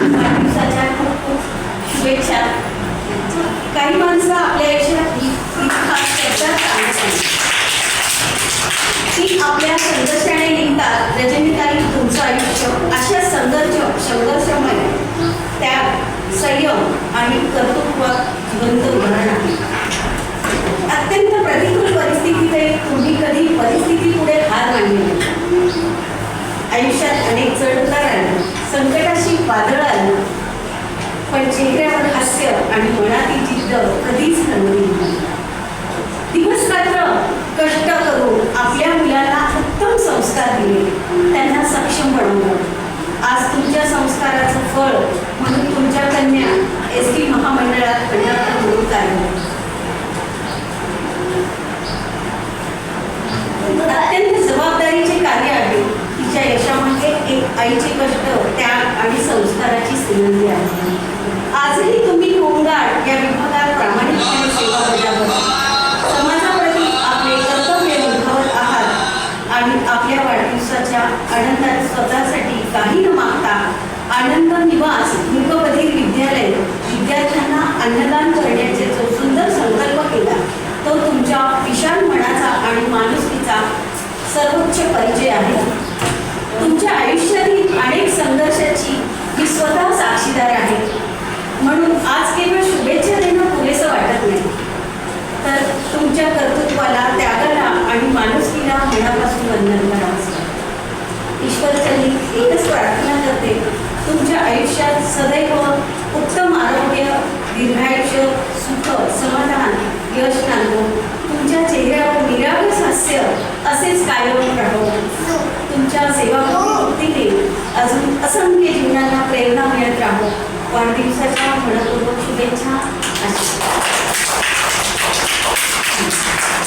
वाढदिवसाच्या खूप खूप शुभेच्छा. काही माणसं आपल्या आयुष्यात खास करतात की आपल्या संघर्षाने निघतात. रजनीताई तुमचं आयुष्य अशा संघर्षमय त्याग, संयम आणि कर्तृत्वात जिवंत उदाहरण आहे. अत्यंत प्रतिकूल परिस्थितीत तुम्ही कधी परिस्थितीपुढे हार मानली नाही. आयुष्यात अनेक चढउतार आले, संकटाशी वादळ आलं, पण चेहऱ्यावर हास्य आणि मनातील जिद्द कधीच हरवली नाही. दिवस रात्र कष्ट करून आपल्या मुलाला उत्तम संस्कार दिले, त्यांना सक्षम बनवलं. आज तुमच्या संस्काराचं फळ म्हणून तुमच्या कन्या SD महामंडळात कंडक्टर म्हणून कार्यरत. अत्यंत जबाबदारीचे कार्य आहे. तिच्या यशामागे एक आईचे कष्ट, त्याग आणि संस्काराची संधी आहे. आजही तुम्ही होमगार्ड या विभागात प्रामाणिकपणे सेवा बजावत समाजाप्रती आपले कर्तव्य निभावत आहात आणि आपल्या वाढदिवसाच्या आनंदात स्वतःसाठी काही न मागता आनंद निवास मूकबधीर विद्यालय विद्यार्थ्यांना अन्नदान करण्याचे जो सुंदर संकल्प केला, तो तुमच्या विशाल मनाचा आणि माणुसकीचा सर्वोच्च परिचय आहे. तुमच्या आयुष्यातील अनेक संघर्षाची मी स्वतः साक्षीदार आहे. म्हणून आज केवळ शुभेच्छा देणं पुरेसं वाटत नाही, तर तुमच्या कर्तृत्वाला, त्यागाला आणि माणुसकीला मनापासून वंदन करावं. ईश्वरचरणी एकच प्रार्थना करते, तुमच्या आयुष्यात सदैव उत्तम आरोग्य, दीर्घायुष्य, सुख, समाधान, यश नांदो. तुमच्या चेहऱ्यावर निरागस हास्य असेच कायम राहो. तुमच्या सेवाभावी अजून असंख्य जीवनाला प्रेरणा मिळत राहो. वाढदिवसाच्या मनपूर्वक शुभेच्छा.